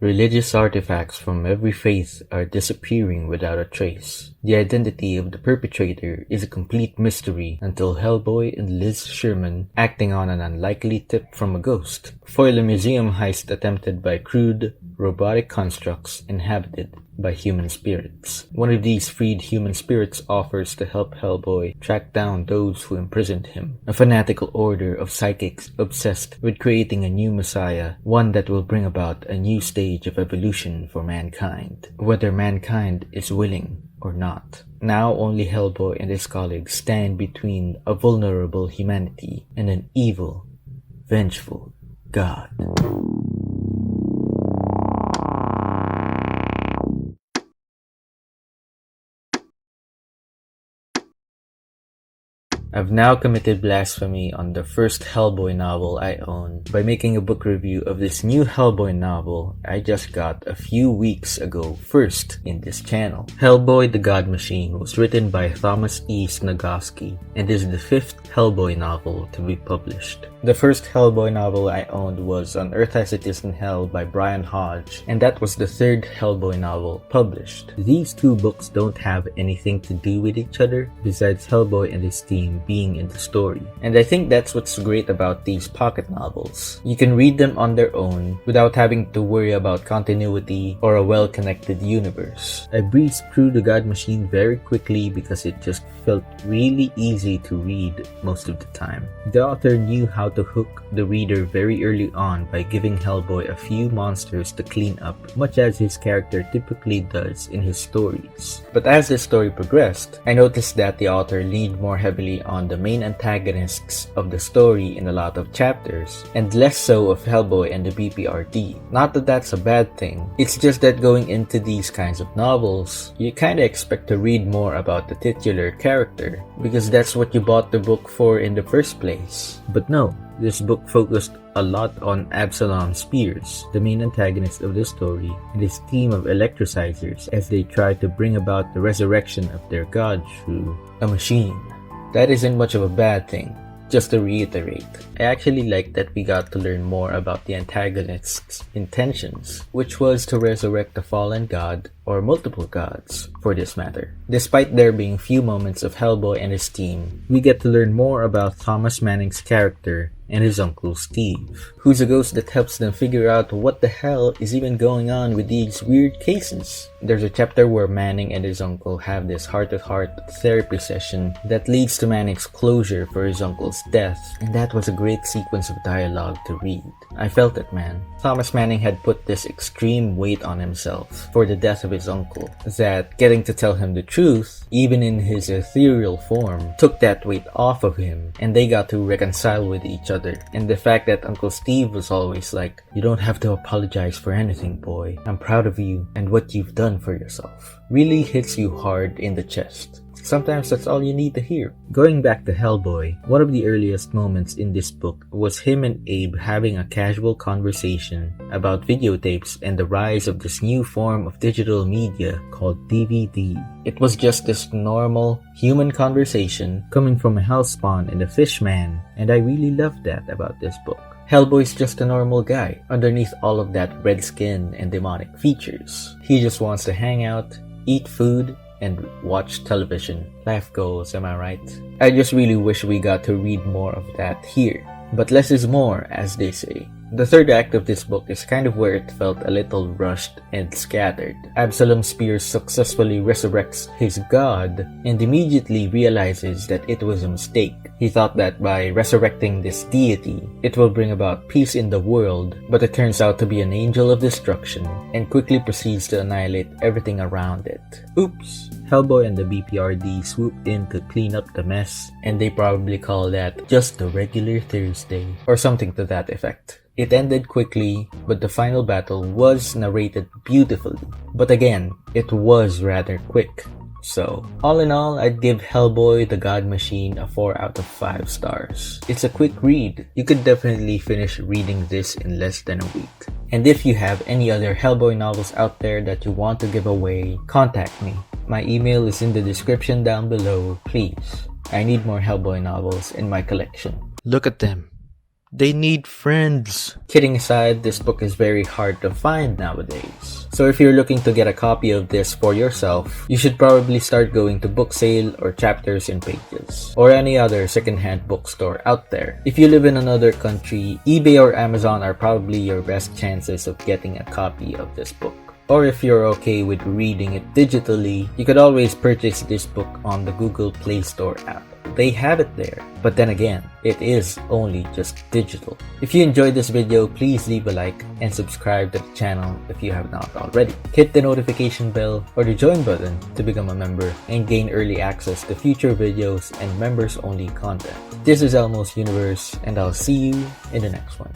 Religious artifacts from every faith are disappearing without a trace. The identity of the perpetrator is a complete mystery until Hellboy and Liz Sherman, acting on an unlikely tip from a ghost, foil a museum heist attempted by crude, robotic constructs inhabited by human spirits. One of these freed human spirits offers to help Hellboy track down those who imprisoned him. A fanatical order of psychics obsessed with creating a new messiah, one that will bring about a new stage of evolution for mankind, whether mankind is willing or not. Now only Hellboy and his colleagues stand between a vulnerable humanity and an evil, vengeful god. I've now committed blasphemy on the first Hellboy novel I own by making a book review of this new Hellboy novel I just got a few weeks ago first in this channel. Hellboy the God Machine was written by Thomas E. Sniegoski and is the fifth Hellboy novel to be published. The first Hellboy novel I owned was On Earth as It Is in Hell by Brian Hodge, and that was the third Hellboy novel published. These two books don't have anything to do with each other besides Hellboy and his team being in the story. And I think that's what's great about these pocket novels. You can read them on their own without having to worry about continuity or a well-connected universe. I breezed through The God Machine very quickly because it just felt really easy to read most of the time. The author knew how to hook the reader very early on by giving Hellboy a few monsters to clean up, much as his character typically does in his stories. But as the story progressed, I noticed that the author leaned more heavily on the main antagonists of the story in a lot of chapters, and less so of Hellboy and the BPRD. Not that that's a bad thing, it's just that going into these kinds of novels, you kinda expect to read more about the titular character, because that's what you bought the book for in the first place. But no, this book focused a lot on Absalom Spears, the main antagonist of the story, and his team of electricizers as they try to bring about the resurrection of their god through a machine. That isn't much of a bad thing. Just to reiterate, I actually liked that we got to learn more about the antagonist's intentions, which was to resurrect the fallen god, or multiple gods, for this matter. Despite there being few moments of Hellboy and his team, we get to learn more about Thomas Manning's character and his uncle Steve, who's a ghost that helps them figure out what the hell is even going on with these weird cases. There's a chapter where Manning and his uncle have this heart-to-heart therapy session that leads to Manning's closure for his uncle's death, and that was a great sequence of dialogue to read. I felt it, man. Thomas Manning had put this extreme weight on himself for the death of his uncle, that getting to tell him the truth, even in his ethereal form, took that weight off of him, and they got to reconcile with each other. And the fact that Uncle Steve was always like, "You don't have to apologize for anything, boy. I'm proud of you and what you've done for yourself," really hits you hard in the chest. Sometimes that's all you need to hear. Going back to Hellboy, one of the earliest moments in this book was him and Abe having a casual conversation about videotapes and the rise of this new form of digital media called DVD. It was just this normal, human conversation coming from a hellspawn and a fishman, and I really loved that about this book. Hellboy's just a normal guy, underneath all of that red skin and demonic features. He just wants to hang out, eat food, and watch television. Life goals, am I right? I just really wish we got to read more of that here. But less is more, as they say. The third act of this book is kind of where it felt a little rushed and scattered. Absalom Spears successfully resurrects his god and immediately realizes that it was a mistake. He thought that by resurrecting this deity, it will bring about peace in the world, but it turns out to be an angel of destruction and quickly proceeds to annihilate everything around it. Oops! Hellboy and the BPRD swooped in to clean up the mess, and they probably call that just a regular Thursday, or something to that effect. It ended quickly, but the final battle was narrated beautifully. But again, it was rather quick. So, all in all, I'd give Hellboy the God Machine a 4 out of 5 stars. It's a quick read. You could definitely finish reading this in less than a week. And if you have any other Hellboy novels out there that you want to give away, contact me. My email is in the description down below, please. I need more Hellboy novels in my collection. Look at them. They need friends. Kidding aside, this book is very hard to find nowadays. So if you're looking to get a copy of this for yourself, you should probably start going to Book Sale or Chapters in Pages, or any other secondhand bookstore out there. If you live in another country, eBay or Amazon are probably your best chances of getting a copy of this book. Or if you're okay with reading it digitally, you could always purchase this book on the Google Play Store app. They have it there. But then again, it is only just digital. If you enjoyed this video, please leave a like and subscribe to the channel if you have not already. Hit the notification bell or the join button to become a member and gain early access to future videos and members only content. This is Elmo's Universe, and I'll see you in the next one.